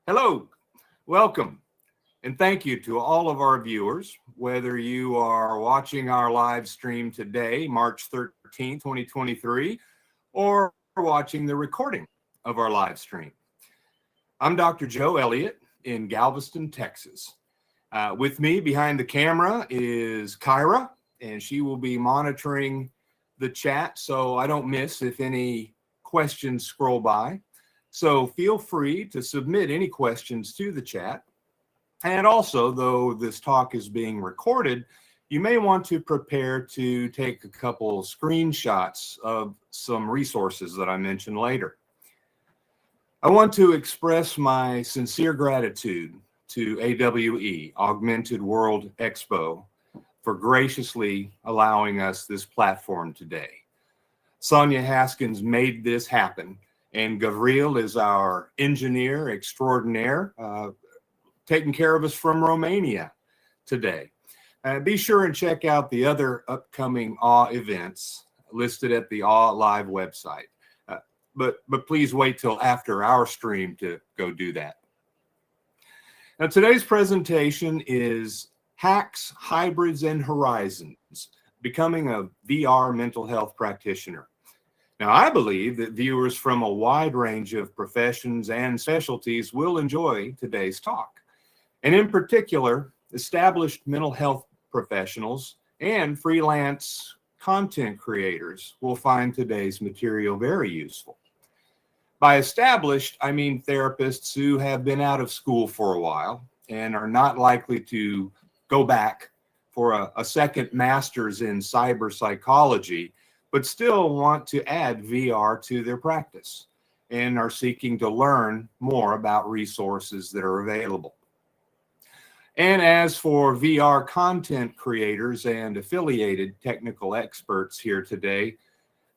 Hello, welcome, and thank you to all of our viewers, whether you are watching our live stream today, March 13th, 2023, or watching the recording of our live stream. I'm Dr. Joe Elliott in Galveston, Texas. With me behind the camera is Kyra, and she will be monitoring the chat so I don't miss if any questions scroll by. So feel free to submit any questions to the chat. And also, though this talk is being recorded, you may want to prepare to take a couple screenshots of some resources that I mention later. I want to express my sincere gratitude to AWE, Augmented World Expo, for graciously allowing us this platform today. Sonia Haskins made this happen, and Gavril is our engineer extraordinaire, taking care of us from Romania today. Be sure and check out the other upcoming AWE events listed at the AWE Live website. But please wait till after our stream to go do that. Now, today's presentation is Hacks, Hybrids, and Horizons, Becoming a VR Mental Health Practitioner. Now, I believe that viewers from a wide range of professions and specialties will enjoy today's talk. And in particular, established mental health professionals and freelance content creators will find today's material very useful. By established, I mean therapists who have been out of school for a while and are not likely to go back for a second master's in cyber psychology, but still want to add VR to their practice and are seeking to learn more about resources that are available. And as for VR content creators and affiliated technical experts here today,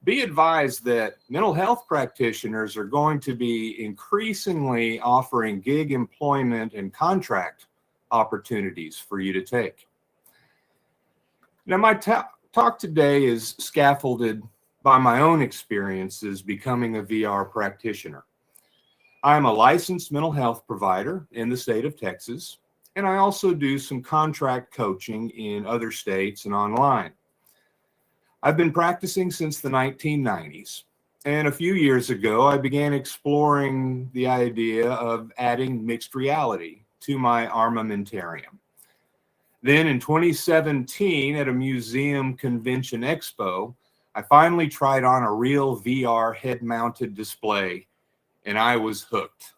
be advised that mental health practitioners are going to be increasingly offering gig employment and contract opportunities for you to take. Now, my talk today is scaffolded by my own experiences becoming a VR practitioner. I'm a licensed mental health provider in the state of Texas, and I also do some contract coaching in other states and online. I've been practicing since the 1990s, and a few years ago, I began exploring the idea of adding mixed reality to my armamentarium. Then in 2017, at a museum convention expo, I finally tried on a real VR head-mounted display, and I was hooked.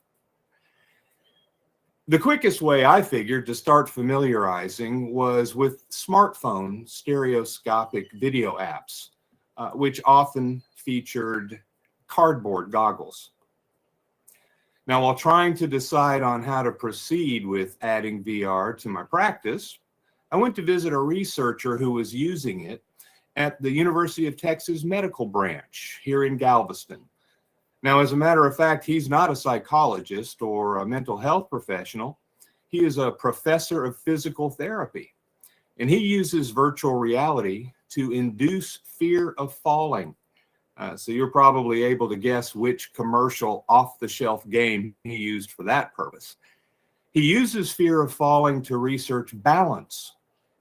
The quickest way I figured to start familiarizing was with smartphone stereoscopic video apps, which often featured cardboard goggles. Now, while trying to decide on how to proceed with adding VR to my practice, I went to visit a researcher who was using it at the University of Texas Medical Branch here in Galveston. Now, as a matter of fact, he's not a psychologist or a mental health professional. He is a professor of physical therapy, and he uses virtual reality to induce fear of falling. So you're probably able to guess which commercial off-the-shelf game he used for that purpose. He uses fear of falling to research balance,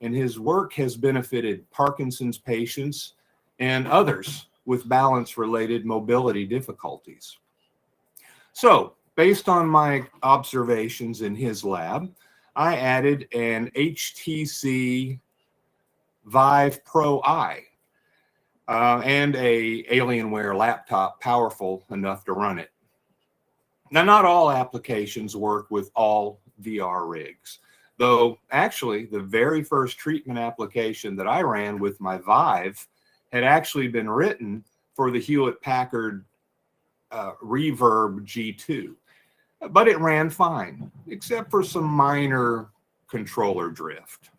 and his work has benefited Parkinson's patients and others with balance-related mobility difficulties. So, based on my observations in his lab, I added an HTC Vive Pro I and a Alienware laptop powerful enough to run it. Now, not all applications work with all VR rigs, though actually the very first treatment application that I ran with my Vive had actually been written for the Hewlett-Packard Reverb G2, but it ran fine, except for some minor controller drift.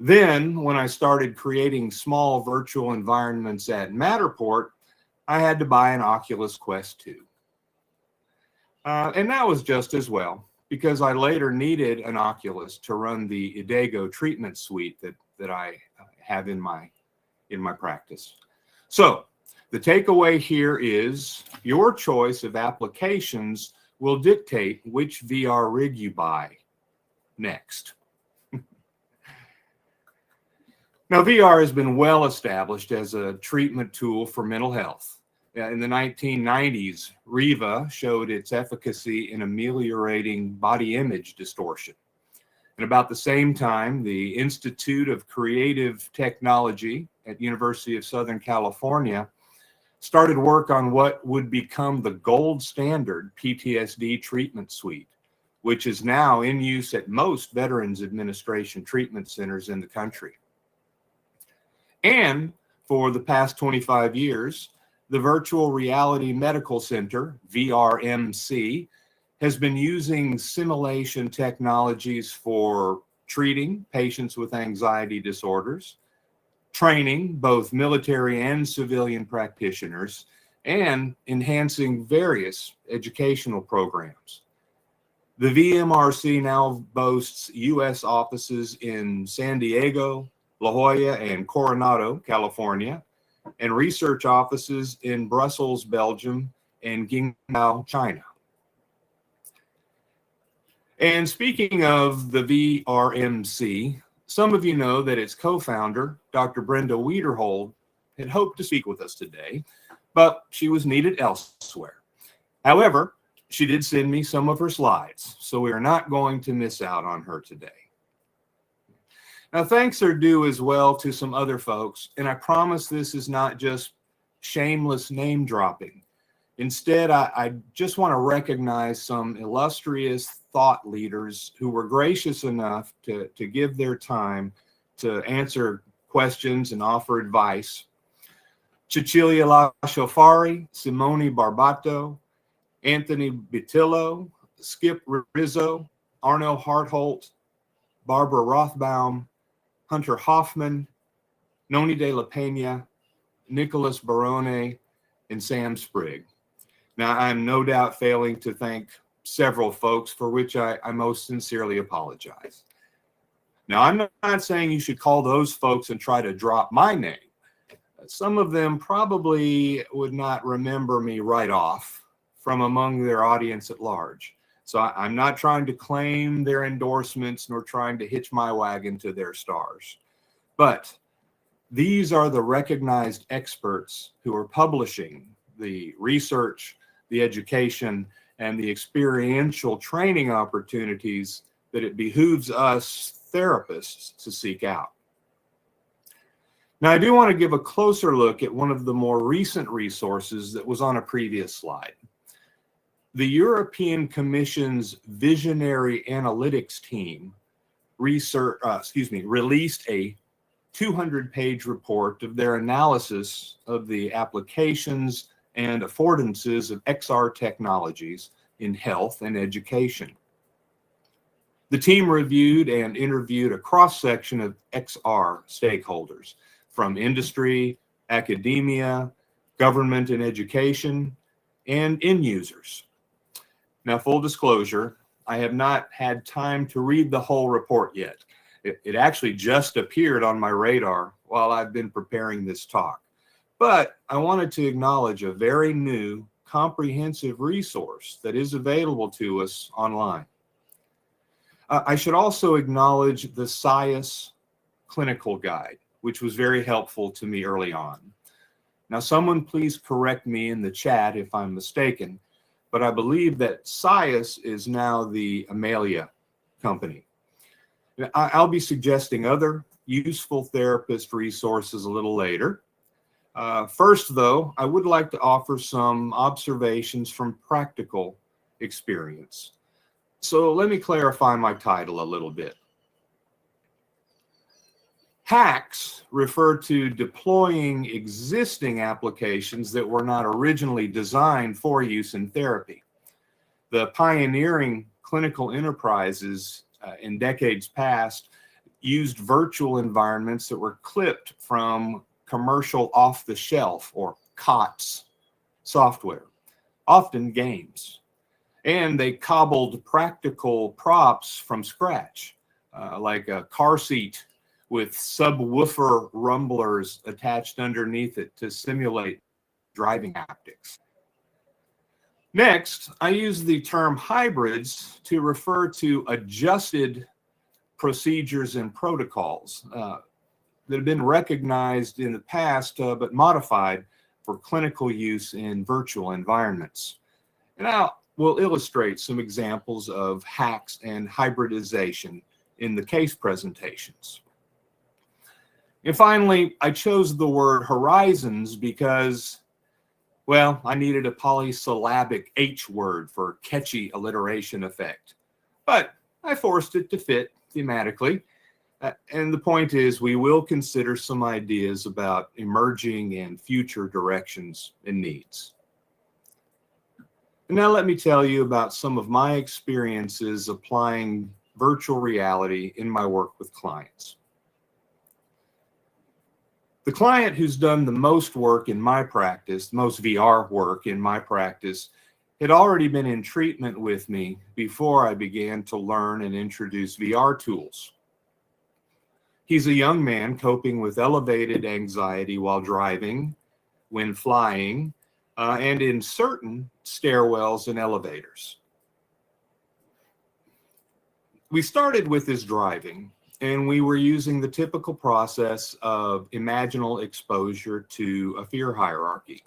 Then, when I started creating small virtual environments at Matterport, I had to buy an Oculus Quest 2. And that was just as well, because I later needed an Oculus to run the Idego treatment suite that I have in my practice. So the takeaway here is your choice of applications will dictate which VR rig you buy next. Now, VR has been well established as a treatment tool for mental health. In the 1990s, Riva showed its efficacy in ameliorating body image distortion. And about the same time, the Institute of Creative Technology at University of Southern California started work on what would become the gold standard PTSD treatment suite, which is now in use at most Veterans Administration treatment centers in the country. And for the past 25 years, the Virtual Reality Medical Center, VRMC, has been using simulation technologies for treating patients with anxiety disorders, training both military and civilian practitioners, and enhancing various educational programs. The VMRC now boasts U.S. offices in San Diego, La Jolla, and Coronado, California, and research offices in Brussels, Belgium, and Qingdao, China. And speaking of the VRMC, some of you know that its co-founder, Dr. Brenda Wiederhold, had hoped to speak with us today, but she was needed elsewhere. However, she did send me some of her slides, so we are not going to miss out on her today. Now, thanks are due as well to some other folks, and I promise this is not just shameless name dropping. Instead, I just want to recognize some illustrious thought leaders who were gracious enough to give their time to answer questions and offer advice. Cecilia Lasciafari, Simone Barbato, Anthony Bitillo, Skip Rizzo, Arno Hartholt, Barbara Rothbaum, Hunter Hoffman, Noni de la Pena, Nicholas Barone, and Sam Sprigg. Now, I'm no doubt failing to thank several folks, for which I most sincerely apologize. Now, I'm not saying you should call those folks and try to drop my name. Some of them probably would not remember me right off from among their audience at large. So I'm not trying to claim their endorsements nor trying to hitch my wagon to their stars. But these are the recognized experts who are publishing the research, the education, and the experiential training opportunities that it behooves us therapists to seek out. Now, I do want to give a closer look at one of the more recent resources that was on a previous slide. The European Commission's Visionary Analytics team released a 200-page report of their analysis of the applications and affordances of XR technologies in health and education. The team reviewed and interviewed a cross-section of XR stakeholders from industry, academia, government and education, and end users. Now, full disclosure, I have not had time to read the whole report yet. It actually just appeared on my radar while I've been preparing this talk. But I wanted to acknowledge a very new, comprehensive resource that is available to us online. I should also acknowledge the SIAS Clinical Guide, which was very helpful to me early on. Now, someone please correct me in the chat if I'm mistaken, but I believe that SIAS is now the Amelia company. I'll be suggesting other useful therapist resources a little later. First, though, I would like to offer some observations from practical experience. So let me clarify my title a little bit. Hacks refer to deploying existing applications that were not originally designed for use in therapy. The pioneering clinical enterprises in decades past used virtual environments that were clipped from commercial off-the-shelf or COTS software, often games. And they cobbled practical props from scratch, like a car seat with subwoofer rumblers attached underneath it to simulate driving haptics. Next, I use the term hybrids to refer to adjusted procedures and protocols that have been recognized in the past but modified for clinical use in virtual environments. And now we'll illustrate some examples of hacks and hybridization in the case presentations. And finally, I chose the word horizons because, well, I needed a polysyllabic H word for catchy alliteration effect. But I forced it to fit thematically. And the point is, we will consider some ideas about emerging and future directions and needs. And now let me tell you about some of my experiences applying virtual reality in my work with clients. The client who's done the most work in my practice, most VR work in my practice, had already been in treatment with me before I began to learn and introduce VR tools. He's a young man coping with elevated anxiety while driving, when flying, and in certain stairwells and elevators. We started with his driving, and we were using the typical process of imaginal exposure to a fear hierarchy.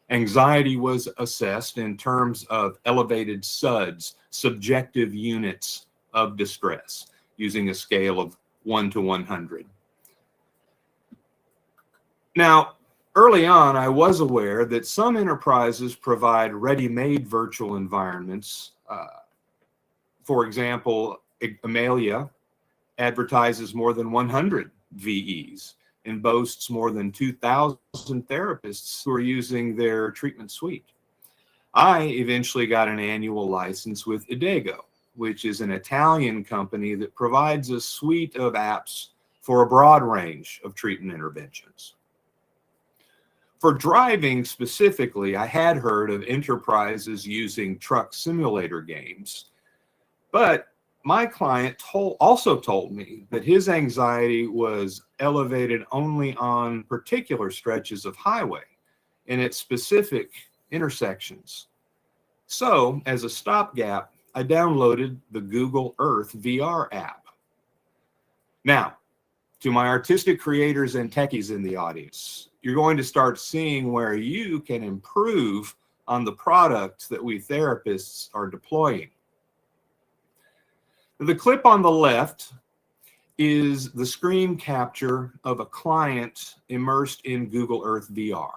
Anxiety was assessed in terms of elevated SUDs, subjective units of distress, using a scale of 1 to 100. Now, early on, I was aware that some enterprises provide ready-made virtual environments. For example, Amelia advertises more than 100 VEs and boasts more than 2,000 therapists who are using their treatment suite. I eventually got an annual license with Idego, which is an Italian company that provides a suite of apps for a broad range of treatment interventions. For driving specifically, I had heard of enterprises using truck simulator games, but my client also told me that his anxiety was elevated only on particular stretches of highway and at specific intersections. So, as a stopgap, I downloaded the Google Earth VR app. Now, to my artistic creators and techies in the audience, you're going to start seeing where you can improve on the products that we therapists are deploying. The clip on the left is the screen capture of a client immersed in Google Earth VR.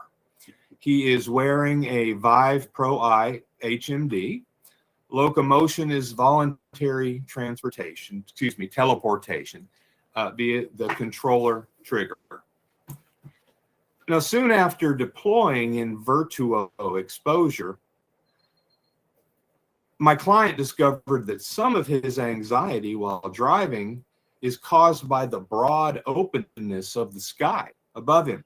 He is wearing a Vive Pro I HMD. Locomotion is voluntary teleportation via the controller trigger. Now, soon after deploying in virtuo exposure, my client discovered that some of his anxiety while driving is caused by the broad openness of the sky above him.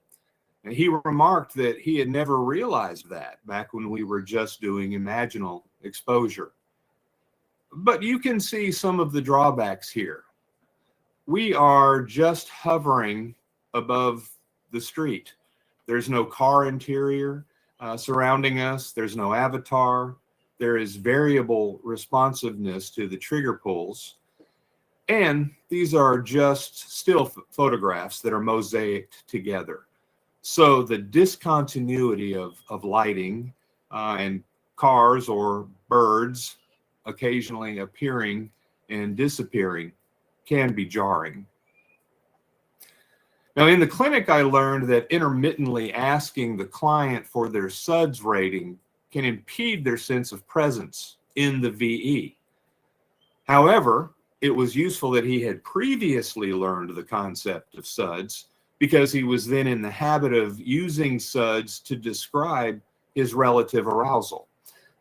And he remarked that he had never realized that back when we were just doing imaginal exposure. But you can see some of the drawbacks here. We are just hovering above the street. There's no car interior surrounding us. There's no avatar. There is variable responsiveness to the trigger pulls. And these are just still photographs that are mosaicked together. So the discontinuity of lighting and cars or birds occasionally appearing and disappearing can be jarring. Now, in the clinic, I learned that intermittently asking the client for their SUDS rating can impede their sense of presence in the VE. However, it was useful that he had previously learned the concept of SUDS because he was then in the habit of using SUDS to describe his relative arousal.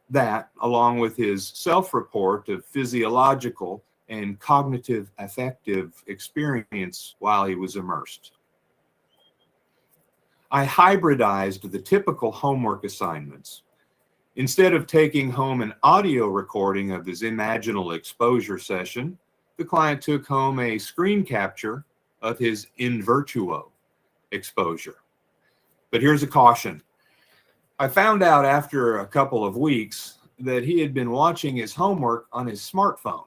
That, along with his self-report of physiological and cognitive affective experience while he was immersed. I hybridized the typical homework assignments. Instead of taking home an audio recording of his imaginal exposure session, the client took home a screen capture of his in virtuo exposure. But here's a caution. I found out after a couple of weeks that he had been watching his homework on his smartphone,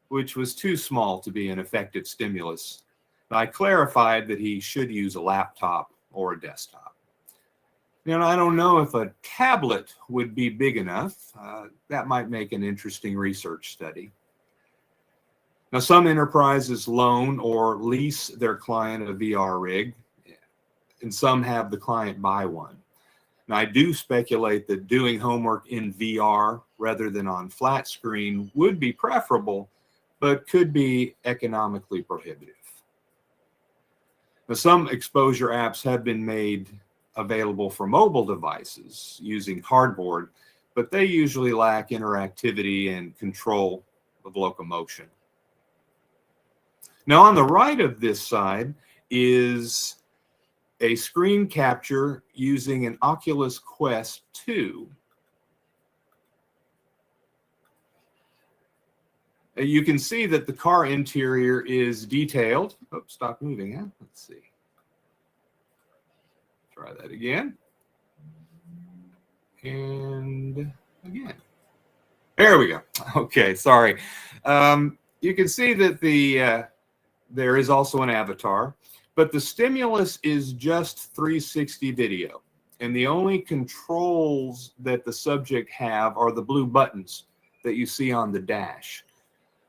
which was too small to be an effective stimulus. I clarified that he should use a laptop or a desktop. I don't know if a tablet would be big enough. That might make an interesting research study. Now, some enterprises loan or lease their client a VR rig, and some have the client buy one. Now, I do speculate that doing homework in VR rather than on flat screen would be preferable, but could be economically prohibitive. Now, some exposure apps have been made available for mobile devices using cardboard, but they usually lack interactivity and control of locomotion. Now, on the right of this side is a screen capture using an Oculus Quest 2. You can see that the car interior is detailed. Oops, stop moving, huh? Let's see. Try that again. And again. There we go. Okay, sorry. You can see that there is also an avatar, but the stimulus is just 360 video. And the only controls that the subject have are the blue buttons that you see on the dash.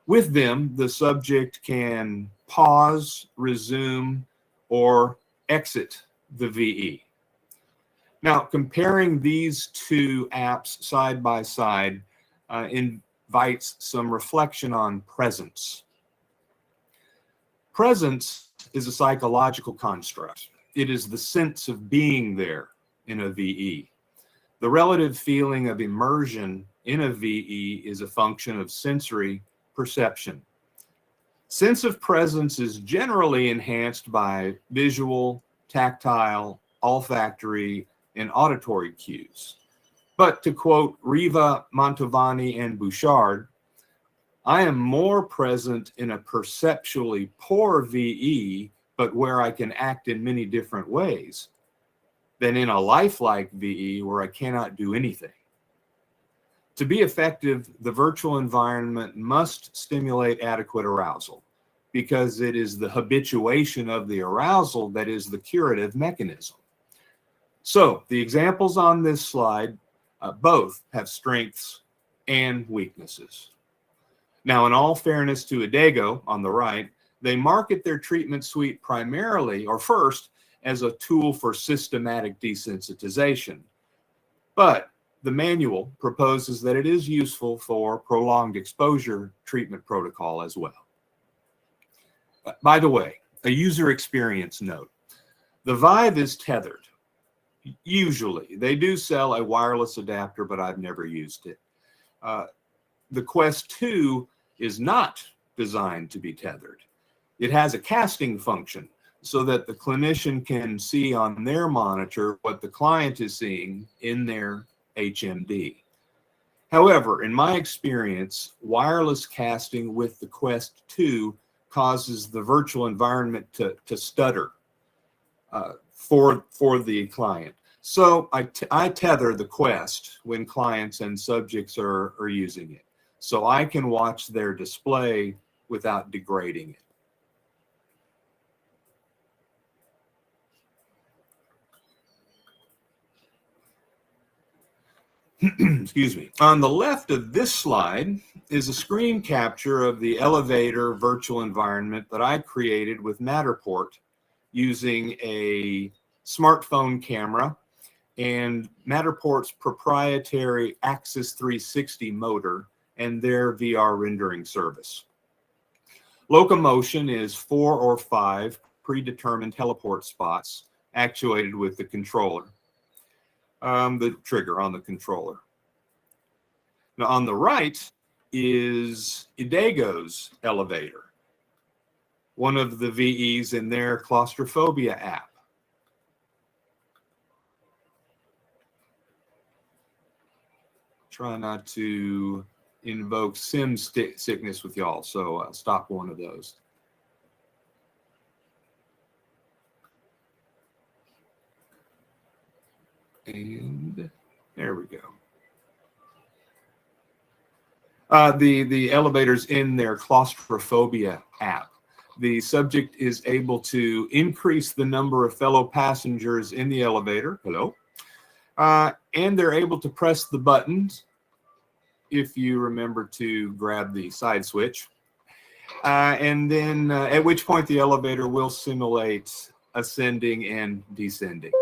With them, the subject can pause, resume, or exit the VE. Now, comparing these two apps side by side invites some reflection on presence. Presence is a psychological construct. It is the sense of being there in a VE. The relative feeling of immersion in a VE is a function of sensory perception. Sense of presence is generally enhanced by visual, tactile, olfactory, and auditory cues. But to quote Riva, Mantovani, and Bouchard, I am more present in a perceptually poor VE, but where I can act in many different ways, than in a lifelike VE where I cannot do anything. To be effective, the virtual environment must stimulate adequate arousal because it is the habituation of the arousal that is the curative mechanism. So the examples on this slide both have strengths and weaknesses. Now, in all fairness to Adego on the right, they market their treatment suite primarily or first as a tool for systematic desensitization. But the manual proposes that it is useful for prolonged exposure treatment protocol as well. By the way, a user experience note. The Vive is tethered. Usually, they do sell a wireless adapter, but I've never used it. The Quest 2 is not designed to be tethered. It has a casting function so that the clinician can see on their monitor what the client is seeing in their HMD. However, in my experience, wireless casting with the Quest 2 causes the virtual environment to stutter for the client. So I tether the Quest when clients and subjects are using it, so I can watch their display without degrading it. Excuse me. On the left of this slide is a screen capture of the elevator virtual environment that I created with Matterport using a smartphone camera and Matterport's proprietary Axis 360 motor and their VR rendering service. Locomotion is 4 or 5 predetermined teleport spots actuated with the controller. The trigger on the controller. Now on the right is Idego's elevator, one of the VEs in their claustrophobia app. Try not to invoke sim sickness with y'all, so I'll stop one of those. And There we go. The elevators in their claustrophobia app. The subject is able to increase the number of fellow passengers in the elevator. Hello. And they're able to press the buttons if you remember to grab the side switch. And then at which point the elevator will simulate ascending and descending.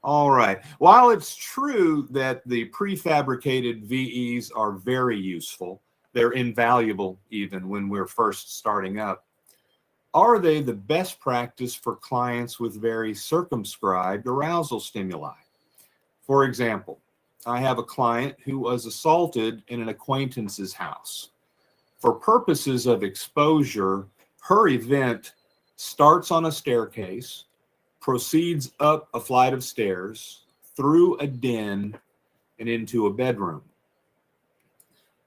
All right. While it's true that the prefabricated VEs are very useful, they're invaluable even when we're first starting up, are they the best practice for clients with very circumscribed arousal stimuli? For example, I have a client who was assaulted in an acquaintance's house. For purposes of exposure, her event starts on a staircase, proceeds up a flight of stairs, through a den, and into a bedroom.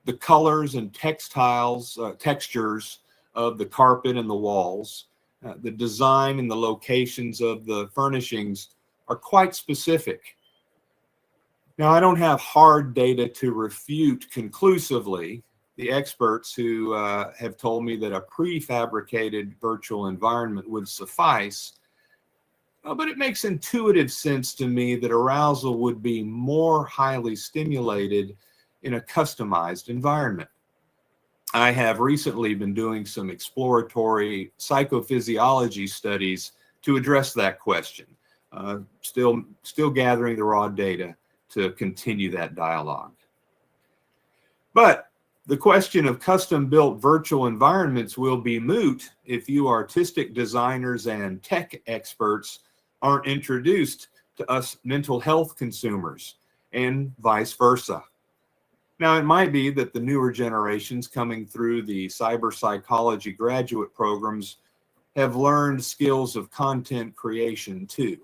The colors and textures of the carpet and the walls, the design and the locations of the furnishings are quite specific. Now, I don't have hard data to refute conclusively the experts who have told me that a prefabricated virtual environment would suffice, but it makes intuitive sense to me that arousal would be more highly stimulated in a customized environment. I have recently been doing some exploratory psychophysiology studies to address that question. Still gathering the raw data to continue that dialogue. But the question of custom-built virtual environments will be moot if you artistic designers and tech experts aren't introduced to us mental health consumers, and vice versa. Now, it might be that the newer generations coming through the cyber psychology graduate programs have learned skills of content creation too,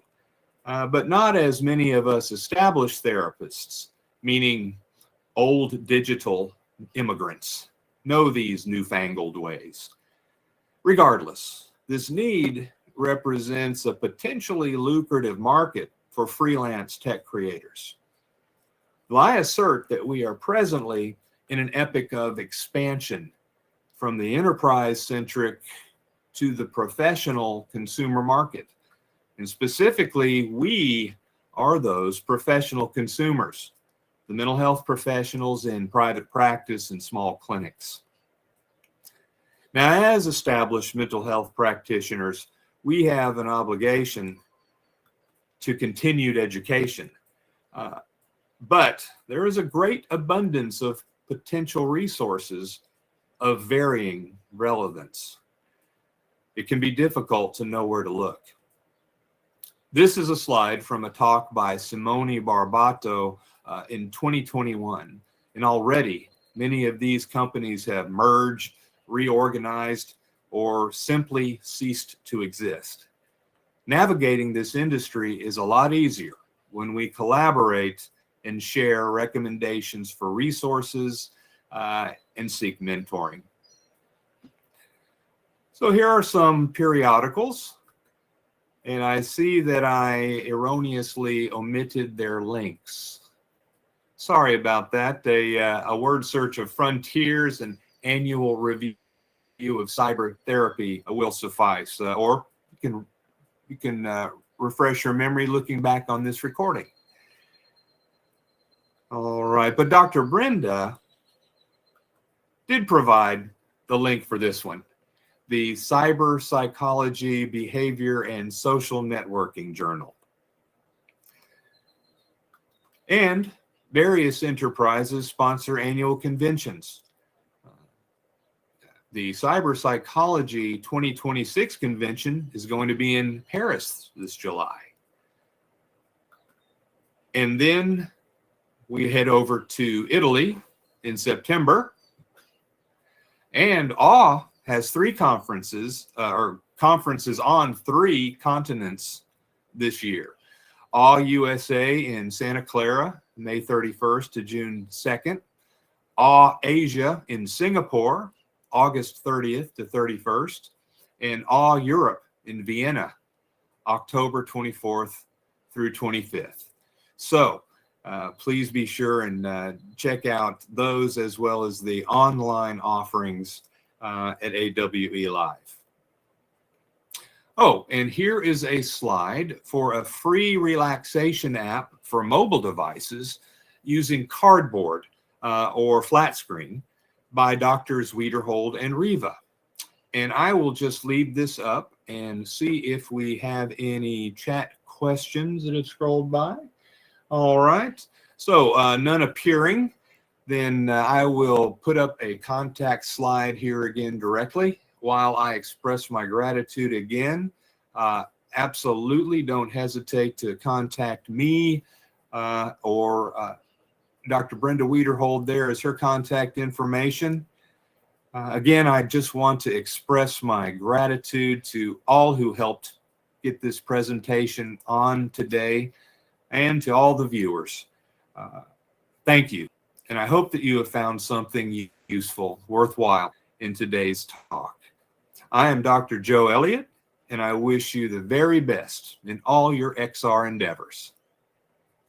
but not as many of us established therapists, meaning old digital immigrants, know these newfangled ways. Regardless, this need represents a potentially lucrative market for freelance tech creators. Well, I assert that we are presently in an epoch of expansion from the enterprise-centric to the professional consumer market. And specifically, we are those professional consumers, the mental health professionals in private practice and small clinics. Now, as established mental health practitioners, we have an obligation to continued education. But there is a great abundance of potential resources of varying relevance. It can be difficult to know where to look. This is a slide from a talk by Simone Barbato in 2021. And already many of these companies have merged, reorganized, or simply ceased to exist. Navigating this industry is a lot easier when we collaborate and share recommendations for resources and seek mentoring. So here are some periodicals, and I see that I erroneously omitted their links. Sorry about that. A word search of Frontiers and Annual Review of Cyber Therapy will suffice, or you can refresh your memory looking back on this recording. All right, but Dr. Brenda did provide the link for this one, the Cyber Psychology, Behavior, and Social Networking Journal. And various enterprises sponsor annual conventions. The Cyber Psychology 2026 convention is going to be in Paris this July. And then we head over to Italy in September. And AWE has 3 conferences, or conferences on 3 continents this year. AWE USA in Santa Clara, May 31st to June 2nd. AWE Asia in Singapore, August 30th to 31st. And AWE Europe in Vienna, October 24th through 25th. So please be sure and check out those as well as the online offerings at AWE Live. Oh, and here is a slide for a free relaxation app for mobile devices using cardboard or flat screen by Drs. Wiederhold and Riva. And I will just leave this up and see if we have any chat questions that have scrolled by. All right. So none appearing. Then I will put up a contact slide here again directly while I express my gratitude again. Absolutely don't hesitate to contact me or Dr. Brenda Wiederhold. There is her contact information. Again, I just want to express my gratitude to all who helped get this presentation on today and to all the viewers. Thank you. And I hope that you have found something useful, worthwhile in today's talk. I am Dr. Joe Elliott, and I wish you the very best in all your XR endeavors.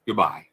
Goodbye.